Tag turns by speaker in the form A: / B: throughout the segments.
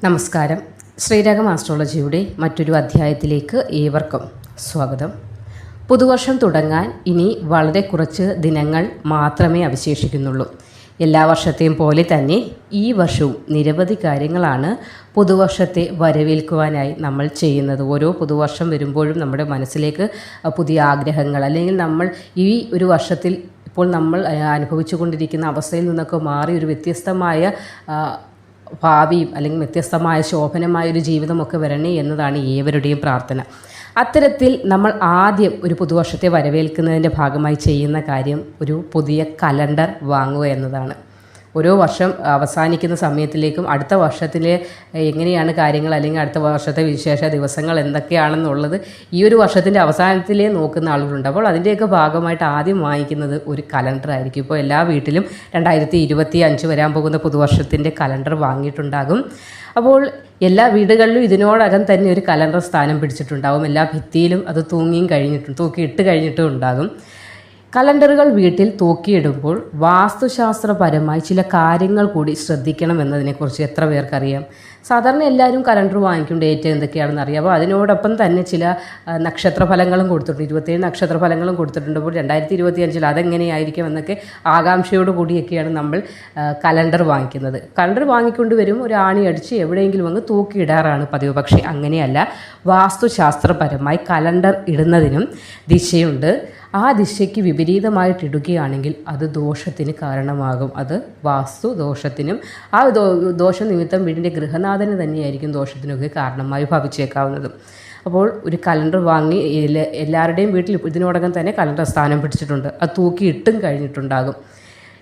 A: നമസ്കാരം. ശ്രീരാഗം ആസ്ട്രോളജിയുടെ മറ്റൊരു അധ്യായത്തിലേക്ക് ഏവർക്കും സ്വാഗതം. പുതുവർഷം തുടങ്ങാൻ ഇനി വളരെ കുറച്ച് ദിനങ്ങൾ മാത്രമേ അവശേഷിക്കുന്നുള്ളൂ. എല്ലാ വർഷത്തെയും പോലെ തന്നെ ഈ വർഷവും നിരവധി കാര്യങ്ങളാണ് പുതുവർഷത്തെ വരവേൽക്കുവാനായി നമ്മൾ ചെയ്യുന്നത്. ഓരോ പുതുവർഷം വരുമ്പോഴും നമ്മുടെ മനസ്സിലേക്ക് പുതിയ ആഗ്രഹങ്ങൾ, അല്ലെങ്കിൽ നമ്മൾ ഈ ഒരു വർഷത്തിൽ ഇപ്പോൾ നമ്മൾ അനുഭവിച്ചു കൊണ്ടിരിക്കുന്ന അവസ്ഥയിൽ നിന്നൊക്കെ മാറി ഒരു വ്യത്യസ്തമായ ഭാവിയും അല്ലെങ്കിൽ വ്യത്യസ്തമായ ശോഭനമായൊരു ജീവിതമൊക്കെ വരണേ എന്നതാണ് ഏവരുടെയും പ്രാർത്ഥന. അത്തരത്തിൽ നമ്മൾ ആദ്യം ഒരു പുതുവർഷത്തെ വരവേൽക്കുന്നതിൻ്റെ ഭാഗമായി ചെയ്യുന്ന കാര്യം ഒരു പുതിയ കലണ്ടർ വാങ്ങുക എന്നതാണ്. ഓരോ വർഷം അവസാനിക്കുന്ന സമയത്തിലേക്കും അടുത്ത വർഷത്തിലെ എങ്ങനെയാണ് കാര്യങ്ങൾ, അല്ലെങ്കിൽ അടുത്ത വർഷത്തെ വിശേഷ ദിവസങ്ങൾ എന്തൊക്കെയാണെന്നുള്ളത് ഈ ഒരു വർഷത്തിൻ്റെ അവസാനത്തിലേ നോക്കുന്ന ആളുകളുണ്ട്. അപ്പോൾ അതിൻ്റെയൊക്കെ ഭാഗമായിട്ട് ആദ്യം വാങ്ങിക്കുന്നത് ഒരു കലണ്ടർ ആയിരിക്കും. ഇപ്പോൾ എല്ലാ വീട്ടിലും 2025 വരാൻ പോകുന്ന പുതുവർഷത്തിൻ്റെ കലണ്ടർ വാങ്ങിയിട്ടുണ്ടാകും. അപ്പോൾ എല്ലാ വീടുകളിലും ഇതിനോടകം തന്നെ ഒരു കലണ്ടർ സ്ഥാനം പിടിച്ചിട്ടുണ്ടാകും. എല്ലാ ഭിത്തിയിലും അത് തൂക്കിയിട്ട് കഴിഞ്ഞിട്ടും ഉണ്ടാകും. കലണ്ടറുകൾ വീട്ടിൽ തൂക്കിയിടുമ്പോൾ വാസ്തുശാസ്ത്രപരമായി ചില കാര്യങ്ങൾ കൂടി ശ്രദ്ധിക്കണം എന്നതിനെക്കുറിച്ച് എത്ര പേർക്കറിയാം? സാധാരണ എല്ലാവരും കലണ്ടർ വാങ്ങിക്കും, ഡേറ്റ് എന്തൊക്കെയാണെന്ന് അറിയാം. അപ്പോൾ അതിനോടൊപ്പം തന്നെ ചില നക്ഷത്രഫലങ്ങളും കൊടുത്തിട്ടുണ്ട്. 27 നക്ഷത്രഫലങ്ങളും കൊടുത്തിട്ടുണ്ട്. അപ്പോൾ 2025 അതെങ്ങനെയായിരിക്കും എന്നൊക്കെ ആകാംക്ഷയോട് കൂടിയൊക്കെയാണ് നമ്മൾ കലണ്ടർ വാങ്ങിക്കുന്നത്. കലണ്ടർ വാങ്ങിക്കൊണ്ട് വരും, ഒരു ആണി അടിച്ച് എവിടെയെങ്കിലും അങ്ങ് തൂക്കിയിടാറാണ് പതിവ്. പക്ഷേ അങ്ങനെയല്ല. വാസ്തുശാസ്ത്രപരമായി കലണ്ടർ ഇടുന്നതിനും ദിശയുണ്ട്. ആ ദിശയ്ക്ക് വിപരീതമായിട്ടിടുകയാണെങ്കിൽ അത് ദോഷത്തിന് കാരണമാകും. അത് വാസ്തു ദോഷത്തിനും ആ ദോഷനിമിത്തം വീടിൻ്റെ ഗൃഹനാഥന് തന്നെയായിരിക്കും ദോഷത്തിനൊക്കെ കാരണമായി ഭവിച്ചേക്കാവുന്നതും. അപ്പോൾ ഒരു കലണ്ടർ വാങ്ങി എല്ലാവരുടെയും വീട്ടിൽ ഇതിനോടകം തന്നെ കലണ്ടർ സ്ഥാനം പിടിച്ചിട്ടുണ്ട്. അത് തൂക്കിയിട്ടും കഴിഞ്ഞിട്ടുണ്ടാകും.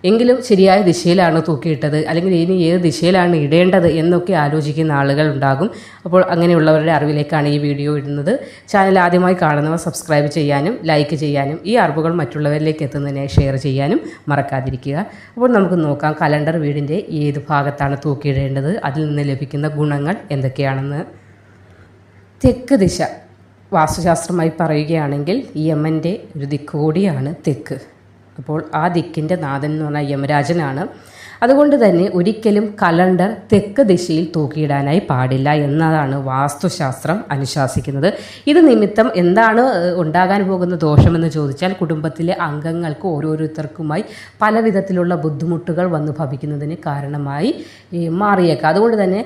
A: എങ്കിലും ശരിയായ ദിശയിലാണ് തൂക്കിയിട്ടത്, അല്ലെങ്കിൽ ഇനി ഏത് ദിശയിലാണ് ഇടേണ്ടത് എന്നൊക്കെ ആലോചിക്കുന്ന ആളുകൾ ഉണ്ടാകും. അപ്പോൾ അങ്ങനെയുള്ളവരുടെ അറിവിലേക്കാണ് ഈ വീഡിയോ ഇടുന്നത്. ചാനൽ ആദ്യമായി കാണുന്നവർ സബ്സ്ക്രൈബ് ചെയ്യാനും ലൈക്ക് ചെയ്യാനും ഈ അറിവുകൾ മറ്റുള്ളവരിലേക്ക് എത്തുന്നതിനായി ഷെയർ ചെയ്യാനും മറക്കാതിരിക്കുക. അപ്പോൾ നമുക്ക് നോക്കാം കലണ്ടർ വീടിൻ്റെ ഏത് ഭാഗത്താണ് തൂക്കിയിടേണ്ടത്, അതിൽ നിന്ന് ലഭിക്കുന്ന ഗുണങ്ങൾ എന്തൊക്കെയാണെന്ന്. തെക്ക് ദിശ വാസ്തുശാസ്ത്രമായി പറയുകയാണെങ്കിൽ യമൻ്റെ ഒരു ദിക്ക് കൂടിയാണ് തെക്ക്. അപ്പോൾ ആ ദിക്കിൻ്റെ നാഥൻ എന്ന് പറഞ്ഞാൽ യമരാജനാണ്. അതുകൊണ്ട് തന്നെ ഒരിക്കലും കലണ്ടർ തെക്ക് ദിശയിൽ തൂക്കിയിടാനായി പാടില്ല എന്നതാണ് വാസ്തുശാസ്ത്രം അനുശാസിക്കുന്നത്. ഇത് നിമിത്തം എന്താണ് ഉണ്ടാകാൻ പോകുന്ന ദോഷമെന്ന് ചോദിച്ചാൽ, കുടുംബത്തിലെ അംഗങ്ങൾക്ക് ഓരോരുത്തർക്കുമായി പല വിധത്തിലുള്ള ബുദ്ധിമുട്ടുകൾ വന്നു ഭവിക്കുന്നതിന് കാരണമായി മാറിയേക്കാം. അതുകൊണ്ട് തന്നെ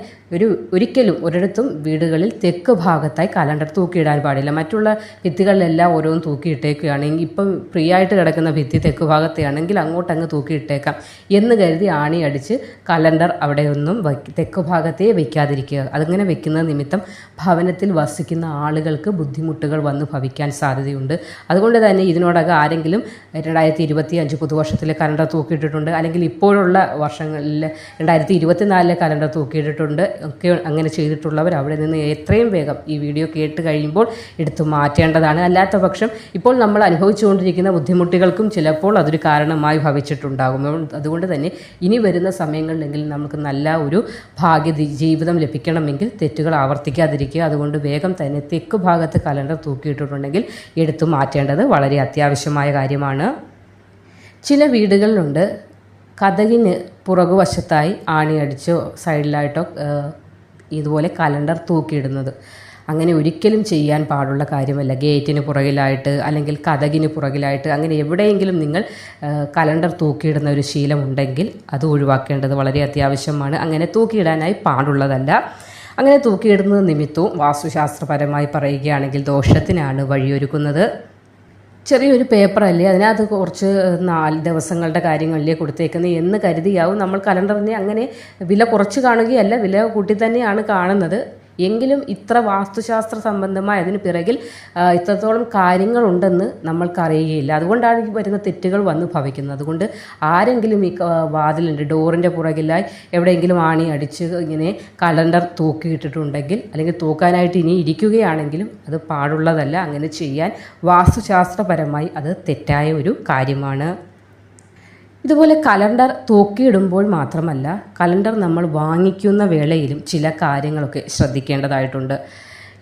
A: ഒരിക്കലും ഒരിടത്തും വീടുകളിൽ തെക്ക് ഭാഗത്തായി കലണ്ടർ തൂക്കിയിടാൻ പാടില്ല. മറ്റുള്ള ഭിത്തികളിലെല്ലാം ഓരോന്നും തൂക്കിയിട്ടേക്കുകയാണെങ്കിൽ, ഇപ്പം ഫ്രീ ആയിട്ട് കിടക്കുന്ന ഭിത്തി തെക്ക് ഭാഗത്തെയാണെങ്കിൽ അങ്ങോട്ടങ്ങ് തൂക്കിയിട്ടേക്കാം എന്ന് കരുതി ആണി അടിച്ച് കലണ്ടർ അവിടെ ഒന്നും തെക്ക് ഭാഗത്തേ വയ്ക്കാതിരിക്കുക. അതിങ്ങനെ വെക്കുന്നത് നിമിത്തം ഭവനത്തിൽ വസിക്കുന്ന ആളുകൾക്ക് ബുദ്ധിമുട്ടുകൾ വന്നു ഭവിക്കാൻ സാധ്യതയുണ്ട്. അതുകൊണ്ട് തന്നെ ഇതിനോടകം ആരെങ്കിലും 2025 പുതുവർഷത്തിലെ കലണ്ടർ തൂക്കിയിട്ടിട്ടുണ്ട്, അല്ലെങ്കിൽ ഇപ്പോഴുള്ള വർഷങ്ങളിൽ 2024 കലണ്ടർ തൂക്കിയിട്ടിട്ടുണ്ട് ഒക്കെ അങ്ങനെ ചെയ്തിട്ടുള്ളവർ അവിടെ നിന്ന് എത്രയും വേഗം ഈ വീഡിയോ കേട്ട് കഴിയുമ്പോൾ എടുത്തു മാറ്റേണ്ടതാണ്. അല്ലാത്ത പക്ഷം ഇപ്പോൾ നമ്മൾ അനുഭവിച്ചുകൊണ്ടിരിക്കുന്ന ബുദ്ധിമുട്ടുകൾക്കും ചിലപ്പോൾ അതൊരു കാരണമായി ഭവിച്ചിട്ടുണ്ടാകും. അതുകൊണ്ട് തന്നെ ഇനി വരുന്ന സമയങ്ങളിലെങ്കിലും നമുക്ക് നല്ല ഒരു ഭാഗ്യ ജീവിതം ലഭിക്കണമെങ്കിൽ തെറ്റുകൾ ആവർത്തിക്കാതിരിക്കുക. അതുകൊണ്ട് വേഗം തന്നെ തെക്ക് ഭാഗത്ത് കലണ്ടർ തൂക്കിയിട്ടിട്ടുണ്ടെങ്കിൽ എടുത്തു മാറ്റേണ്ടത് വളരെ അത്യാവശ്യമായ കാര്യമാണ്. ചില വീടുകളിലുണ്ട് കതകിന് പുറകുവശത്തായി ആണി അടിച്ചോ സൈഡിലായിട്ടോ ഇതുപോലെ കലണ്ടർ തൂക്കിയിടുന്നത്. അങ്ങനെ ഒരിക്കലും ചെയ്യാൻ പാടുള്ള കാര്യമല്ല. ഗേറ്റിന് പുറകിലായിട്ട് അല്ലെങ്കിൽ കതകിന് പുറകിലായിട്ട് അങ്ങനെ എവിടെയെങ്കിലും നിങ്ങൾ കലണ്ടർ തൂക്കിയിടുന്ന ഒരു ശീലമുണ്ടെങ്കിൽ അത് ഒഴിവാക്കേണ്ടത് വളരെ അത്യാവശ്യമാണ്. അങ്ങനെ തൂക്കിയിടാനായി പാടുള്ളതല്ല. അങ്ങനെ തൂക്കിയിടുന്നത് നിമിത്തവും വാസ്തുശാസ്ത്രപരമായി പറയുകയാണെങ്കിൽ ദോഷത്തിനാണ് വഴിയൊരുക്കുന്നത്. ചെറിയൊരു പേപ്പറല്ലേ, അതിനകത്ത് കുറച്ച് 4 ദിവസങ്ങളുടെ കാര്യങ്ങളല്ലേ കൊടുത്തേക്കുന്നത് എന്ന് കരുതിയാവും നമ്മൾ കലണ്ടറിനെ അങ്ങനെ വില കുറച്ച് കാണുകയല്ല, വില കൂട്ടി തന്നെയാണ് കാണുന്നത്. എങ്കിലും ഇത്ര വാസ്തുശാസ്ത്ര സംബന്ധമായ അതിന് പിറകിൽ ഇത്രത്തോളം കാര്യങ്ങളുണ്ടെന്ന് നമ്മൾക്കറിയുകയില്ല. അതുകൊണ്ടാണ് ഈ വരുന്ന തെറ്റുകൾ വന്ന് ഭവിക്കുന്നത്. അതുകൊണ്ട് ആരെങ്കിലും ഈ വാതിലിൻ്റെ ഡോറിൻ്റെ പുറകിലായി എവിടെയെങ്കിലും ആണി അടിച്ച് ഇങ്ങനെ കലണ്ടർ തൂക്കിയിട്ടിട്ടുണ്ടെങ്കിൽ, അല്ലെങ്കിൽ തൂക്കാനായിട്ട് ഇനി ഇരിക്കുകയാണെങ്കിലും അത് പാടുള്ളതല്ല. അങ്ങനെ ചെയ്യാൻ വാസ്തുശാസ്ത്രപരമായി അത് തെറ്റായ ഒരു കാര്യമാണ്. ഇതുപോലെ കലണ്ടർ തൂക്കിയിടുമ്പോൾ മാത്രമല്ല, കലണ്ടർ നമ്മൾ വാങ്ങിക്കുന്ന വേളയിലും ചില കാര്യങ്ങളൊക്കെ ശ്രദ്ധിക്കേണ്ടതായിട്ടുണ്ട്.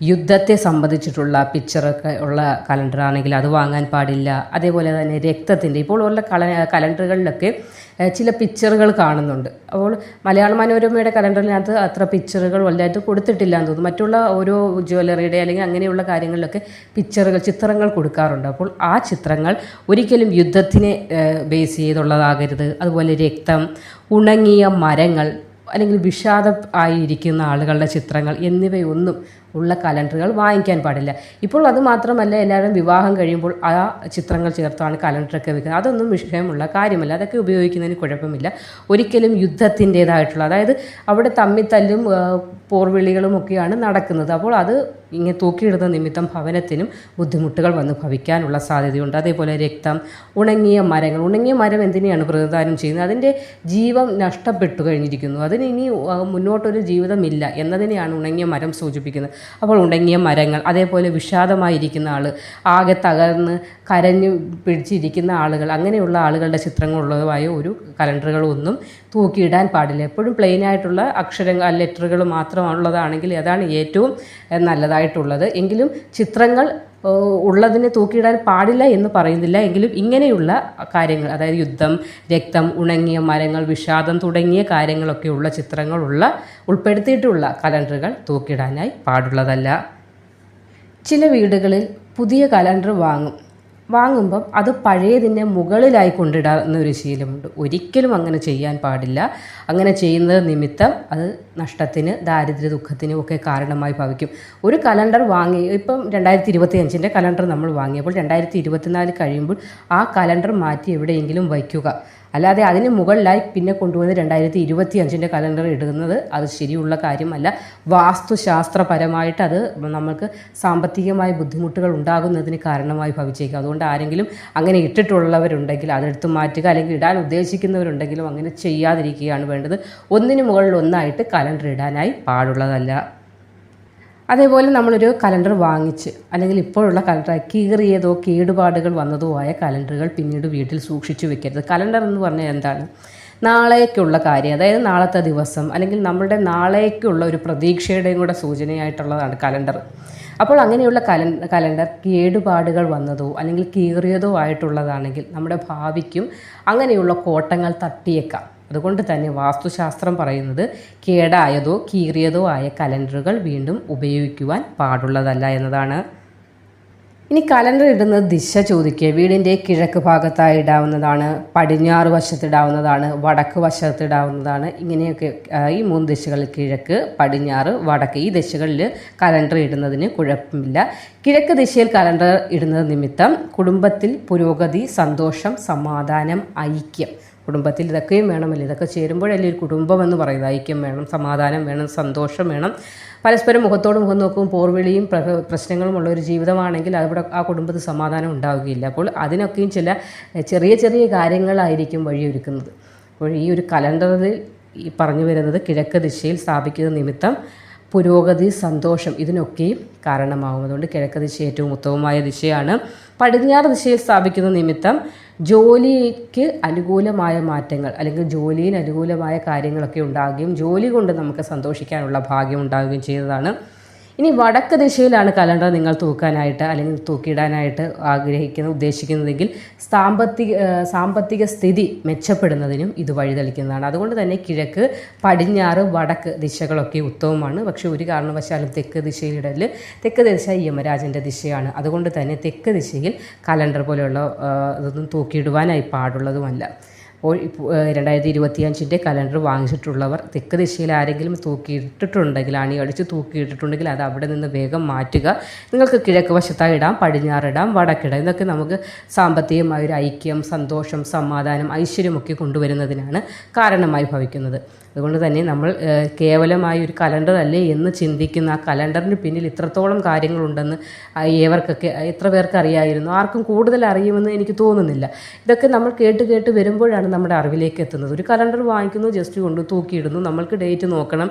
A: യുദ്ധത്തെ സംബന്ധിച്ചിട്ടുള്ള പിക്ചറൊക്കെ ഉള്ള കലണ്ടറാണെങ്കിൽ അത് വാങ്ങാൻ പാടില്ല. അതേപോലെ തന്നെ രക്തത്തിൻ്റെ ഇപ്പോൾ ഉള്ള കലണ്ടറുകളിലൊക്കെ ചില പിക്ചറുകൾ കാണുന്നുണ്ട്. അപ്പോൾ മലയാള മനോരമയുടെ കലണ്ടറിനകത്ത് അത്ര പിക്ചറുകൾ വലുതായിട്ട് കൊടുത്തിട്ടില്ല എന്ന് തോന്നുന്നു. മറ്റുള്ള ഓരോ ജ്വല്ലറിയുടെ അല്ലെങ്കിൽ അങ്ങനെയുള്ള കാര്യങ്ങളിലൊക്കെ ചിത്രങ്ങൾ കൊടുക്കാറുണ്ട്. അപ്പോൾ ആ ചിത്രങ്ങൾ ഒരിക്കലും യുദ്ധത്തിനെ ബേസ് ചെയ്തുള്ളതാകരുത്. അതുപോലെ രക്തം, ഉണങ്ങിയ മരങ്ങൾ അല്ലെങ്കിൽ വിഷാദം ആയിരിക്കുന്ന ആളുകളുടെ ചിത്രങ്ങൾ എന്നിവയൊന്നും ഉള്ള കലണ്ടറുകൾ വാങ്ങിക്കാൻ പാടില്ല. ഇപ്പോൾ അത് മാത്രമല്ല, എല്ലാവരും വിവാഹം കഴിയുമ്പോൾ ആ ചിത്രങ്ങൾ ചേർത്താണ് കലണ്ടറൊക്കെ വെക്കുന്നത്. അതൊന്നും വിഷയമുള്ള കാര്യമല്ല, അതൊക്കെ ഉപയോഗിക്കുന്നതിന് കുഴപ്പമില്ല. ഒരിക്കലും യുദ്ധത്തിൻ്റേതായിട്ടുള്ള, അതായത് അവിടെ തമ്മിത്തല്ലും പോർവിളികളും ഒക്കെയാണ് നടക്കുന്നത്. അപ്പോൾ അത് ഇങ്ങനെ തൂക്കിയിടുന്ന നിമിത്തം ഭവനത്തിനും ബുദ്ധിമുട്ടുകൾ വന്ന് ഭവിക്കാനുള്ള സാധ്യതയുണ്ട്. അതേപോലെ രക്തം, ഉണങ്ങിയ മരം എന്തിനെയാണ് പ്രതിനിധാനം ചെയ്യുന്നത്? അതിൻ്റെ ജീവൻ നഷ്ടപ്പെട്ടു കഴിഞ്ഞിരിക്കുന്നു, അതിന് ഇനി മുന്നോട്ടൊരു ജീവിതമില്ല എന്നതിനെയാണ് ഉണങ്ങിയ മരം സൂചിപ്പിക്കുന്നത്. അപ്പോൾ ഉണങ്ങിയ മരങ്ങൾ, അതേപോലെ വിഷാദമായിരിക്കുന്ന ആൾ, ആകെ തകർന്ന് കരഞ്ഞു പിടിച്ചിരിക്കുന്ന ആളുകൾ, അങ്ങനെയുള്ള ആളുകളുടെ ചിത്രങ്ങളുള്ളതുമായ ഒരു കലണ്ടറുകളൊന്നും തൂക്കിയിടാൻ പാടില്ല. എപ്പോഴും പ്ലെയിനായിട്ടുള്ള അക്ഷരങ്ങൾ, ലെറ്ററുകൾ മാത്രമുള്ളതാണെങ്കിൽ അതാണ് ഏറ്റവും നല്ലതായിട്ടുള്ളത്. എങ്കിലും ചിത്രങ്ങൾ ഉള്ളതിനെ തൂക്കിയിടാൻ പാടില്ല എന്ന് പറയുന്നില്ല. എങ്കിലും ഇങ്ങനെയുള്ള കാര്യങ്ങൾ, അതായത് യുദ്ധം, രക്തം, ഉണങ്ങിയ മരങ്ങൾ, വിഷാദം തുടങ്ങിയ കാര്യങ്ങളൊക്കെയുള്ള ചിത്രങ്ങളുള്ള ഉൾപ്പെടുത്തിയിട്ടുള്ള കലണ്ടറുകൾ തൂക്കിയിടാനായി പാടുള്ളതല്ല. ചില വീടുകളിൽ പുതിയ കലണ്ടർ വാങ്ങുമ്പം അത് പഴയതിൻ്റെ മുകളിലായി കൊണ്ടിടാവുന്ന ഒരു ശീലമുണ്ട്. ഒരിക്കലും അങ്ങനെ ചെയ്യാൻ പാടില്ല. അങ്ങനെ ചെയ്യുന്നത് നിമിത്തം അത് നഷ്ടത്തിന്, ദാരിദ്ര്യ ദുഃഖത്തിനും ഒക്കെ കാരണമായി ഭവിക്കും. ഒരു കലണ്ടർ ഇപ്പം 2025 കലണ്ടർ നമ്മൾ വാങ്ങിയപ്പോൾ 2024 കഴിയുമ്പോൾ ആ കലണ്ടർ മാറ്റി എവിടെയെങ്കിലും വയ്ക്കുക. അല്ലാതെ അതിന് മുകളിലായി പിന്നെ കൊണ്ടുവന്ന് 2025 കലണ്ടർ ഇടുന്നത് അത് ശരിയുള്ള കാര്യമല്ല. വാസ്തുശാസ്ത്രപരമായിട്ട് അത് നമുക്ക് സാമ്പത്തികമായ ബുദ്ധിമുട്ടുകൾ ഉണ്ടാകുന്നതിന് കാരണമായി ഭവിച്ചേക്കും. അതുകൊണ്ട് ആരെങ്കിലും അങ്ങനെ ഇട്ടിട്ടുള്ളവരുണ്ടെങ്കിൽ അതെടുത്ത് മാറ്റുക, അല്ലെങ്കിൽ ഇടാൻ ഉദ്ദേശിക്കുന്നവരുണ്ടെങ്കിലും അങ്ങനെ ചെയ്യാതിരിക്കുകയാണ് വേണ്ടത്. ഒന്നിന് മുകളിൽ ഒന്നായിട്ട് കലണ്ടർ ഇടാനായി പാടുള്ളതല്ല. അതേപോലെ നമ്മളൊരു കലണ്ടർ വാങ്ങിച്ച്, അല്ലെങ്കിൽ ഇപ്പോഴുള്ള കലണ്ടർ കീറിയതോ കേടുപാടുകൾ വന്നതോ ആയ കലണ്ടറുകൾ പിന്നീട് വീട്ടിൽ സൂക്ഷിച്ചു വെക്കരുത്. കലണ്ടർ എന്ന് പറഞ്ഞാൽ എന്താണ്? നാളേക്കുള്ള കാര്യം, അതായത് നാളത്തെ ദിവസം, അല്ലെങ്കിൽ നമ്മളുടെ നാളേക്കുള്ള ഒരു പ്രതീക്ഷയുടെയും കൂടെ സൂചനയായിട്ടുള്ളതാണ് കലണ്ടർ. അപ്പോൾ അങ്ങനെയുള്ള കലണ്ടർ കേടുപാടുകൾ വന്നതോ അല്ലെങ്കിൽ കീറിയതോ ആയിട്ടുള്ളതാണെങ്കിൽ നമ്മുടെ ഭാവിക്കും അങ്ങനെയുള്ള കോട്ടങ്ങൾ തട്ടിയേക്കാം. അതുകൊണ്ട് തന്നെ വാസ്തുശാസ്ത്രം പറയുന്നത് കേടായതോ കീറിയതോ ആയ കലണ്ടറുകൾ വീണ്ടും ഉപയോഗിക്കുവാൻ പാടുള്ളതല്ല എന്നതാണ്. ഇനി കലണ്ടർ ഇടുന്നത് ദിശ ചോദിക്കുക. വീടിൻ്റെ കിഴക്ക് ഭാഗത്തായി ഇടാവുന്നതാണ്, പടിഞ്ഞാറ് വശത്തിടാവുന്നതാണ്, വടക്ക് വശത്തിടാവുന്നതാണ്. ഇങ്ങനെയൊക്കെ ഈ 3 ദിശകളിൽ, കിഴക്ക്, പടിഞ്ഞാറ്, വടക്ക്, ഈ ദിശകളിൽ കലണ്ടർ ഇടുന്നതിന് കുഴപ്പമില്ല. കിഴക്ക് ദിശയിൽ കലണ്ടർ ഇടുന്നത് നിമിത്തം കുടുംബത്തിൽ പുരോഗതി, സന്തോഷം, സമാധാനം, ഐക്യം. കുടുംബത്തിൽ ഇതൊക്കെയും വേണമല്ലോ, ഇതൊക്കെ ചേരുമ്പോഴല്ലേ ഒരു കുടുംബം എന്ന് പറയുന്നത്. ഐക്യം വേണം, സമാധാനം വേണം, സന്തോഷം വേണം. പരസ്പരം മുഖത്തോട് മുഖം നോക്കും പോർവിളിയും പ്രശ്നങ്ങളും ഉള്ള ഒരു ജീവിതമാണെങ്കിൽ അവിടെ ആ കുടുംബത്തിൽ സമാധാനം ഉണ്ടാവുകയില്ല. അപ്പോൾ അതിനൊക്കെയും ചില ചെറിയ ചെറിയ കാര്യങ്ങളായിരിക്കും വഴിയൊരുക്കുന്നത്. അപ്പോൾ ഈ ഒരു കലണ്ടറിൽ ഈ പറഞ്ഞു വരുന്നത് കിഴക്ക് ദിശയിൽ സ്ഥാപിക്കുന്ന നിമിത്തം പുരോഗതി, സന്തോഷം ഇതിനൊക്കെയും കാരണമാകും. അതുകൊണ്ട് കിഴക്ക് ദിശ ഏറ്റവും ഉത്തമമായ ദിശയാണ്. പടിഞ്ഞാറ് ദിശയിൽ സ്ഥാപിക്കുന്ന നിമിത്തം ജോലിക്ക് അനുകൂലമായ മാറ്റങ്ങൾ, അല്ലെങ്കിൽ ജോലിയിൽ അനുകൂലമായ കാര്യങ്ങളൊക്കെ ഉണ്ടാകുകയും ജോലി കൊണ്ട് നമുക്ക് സന്തോഷിക്കാനുള്ള ഭാഗ്യം ഉണ്ടാകുകയും ചെയ്തതാണ്. ഇനി വടക്ക് ദിശയിലാണ് കലണ്ടർ നിങ്ങൾ തൂക്കാനായിട്ട് അല്ലെങ്കിൽ തൂക്കിയിടാനായിട്ട് ഉദ്ദേശിക്കുന്നതെങ്കിൽ സാമ്പത്തിക സ്ഥിതി മെച്ചപ്പെടുന്നതിനും ഇത് വഴിതെളിക്കുന്നതാണ്. അതുകൊണ്ട് തന്നെ കിഴക്ക്, പടിഞ്ഞാറ്, വടക്ക് ദിശകളൊക്കെ ഉത്തമമാണ്. പക്ഷേ ഒരു കാരണവശാലും തെക്ക് ദിശയിലിടൽ, തെക്ക് ദിശ യമരാജൻ്റെ ദിശയാണ്. അതുകൊണ്ട് തന്നെ തെക്ക് ദിശയിൽ കലണ്ടർ പോലെയുള്ള ഇതൊന്നും തൂക്കിയിടുവാനായി പാടുള്ളതുമല്ല. അപ്പോൾ 2025 കലണ്ടർ വാങ്ങിച്ചിട്ടുള്ളവർ തെക്ക് ദിശയിൽ ആരെങ്കിലും തൂക്കിയിട്ടിട്ടുണ്ടെങ്കിൽ, അടിച്ച് തൂക്കിയിട്ടിട്ടുണ്ടെങ്കിൽ അത് അവിടെ നിന്ന് വേഗം മാറ്റുക. നിങ്ങൾക്ക് കിഴക്ക് വശത്തായി ഇടാം, പടിഞ്ഞാറിടാം, വടക്കിടാം. ഇതൊക്കെ നമുക്ക് സാമ്പത്തികമായൊരു ഐക്യം, സന്തോഷം, സമാധാനം, ഐശ്വര്യമൊക്കെ കൊണ്ടുവരുന്നതിനാണ് കാരണമായി ഭവിക്കുന്നത്. അതുകൊണ്ട് തന്നെ നമ്മൾ കേവലമായി ഒരു കലണ്ടർ അല്ലേ എന്ന് ചിന്തിക്കുന്ന, ആ കലണ്ടറിന് പിന്നിൽ ഇത്രത്തോളം കാര്യങ്ങളുണ്ടെന്ന് എത്ര പേർക്ക് അറിയായിരുന്നു? ആർക്കും കൂടുതൽ അറിയുമെന്ന് എനിക്ക് തോന്നുന്നില്ല. ഇതൊക്കെ നമ്മൾ കേട്ട് വരുമ്പോഴാണ് നമ്മുടെ അറിവിലേക്ക് എത്തുന്നത്. ഒരു കലണ്ടർ വാങ്ങിക്കുന്നു, ജസ്റ്റ് കൊണ്ട് തൂക്കിയിടുന്നു, നമ്മൾക്ക് ഡേറ്റ് നോക്കണം,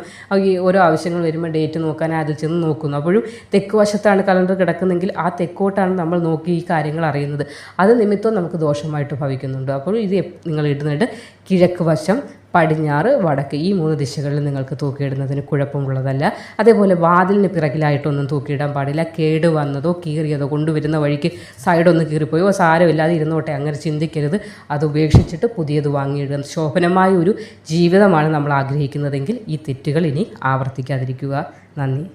A: ഓരോ ആവശ്യങ്ങൾ വരുമ്പോൾ ഡേറ്റ് നോക്കാൻ അതിൽ ചെന്ന് നോക്കുന്നു. അപ്പോഴും തെക്ക് വശത്താണ് കലണ്ടർ കിടക്കുന്നതെങ്കിൽ ആ തെക്കോട്ടാണ് നമ്മൾ നോക്കി ഈ കാര്യങ്ങൾ അറിയുന്നത്. അത് നിമിത്തം നമുക്ക് ദോഷമായിട്ട് ഭവിക്കുന്നുണ്ട്. അപ്പോൾ ഇത് നിങ്ങൾ ഇടുന്നുണ്ട് കിഴക്ക് വശം, പടിഞ്ഞാറ്, വടക്ക് ഈ 3 ദിശകളിൽ നിങ്ങൾക്ക് തൂക്കിയിടുന്നതിന് കുഴപ്പമുള്ളതല്ല. അതേപോലെ വാതിലിന് പിറകിലായിട്ടൊന്നും തൂക്കിയിടാൻ പാടില്ല. കേട് വന്നതോ കീറിയതോ കൊണ്ടുവരുന്ന വഴിക്ക് സൈഡൊന്ന് കീറിപ്പോയോ സാരമില്ലാതെ ഇരുന്നോട്ടെ അങ്ങനെ ചിന്തിക്കരുത്. അത് ഉപേക്ഷിച്ചിട്ട് പുതിയത് വാങ്ങിയിടുക. ശോഭനമായ ഒരു ജീവിതമാണ് നമ്മൾ ആഗ്രഹിക്കുന്നതെങ്കിൽ ഈ തെറ്റുകൾ ഇനി ആവർത്തിക്കാതിരിക്കുക. നന്ദി.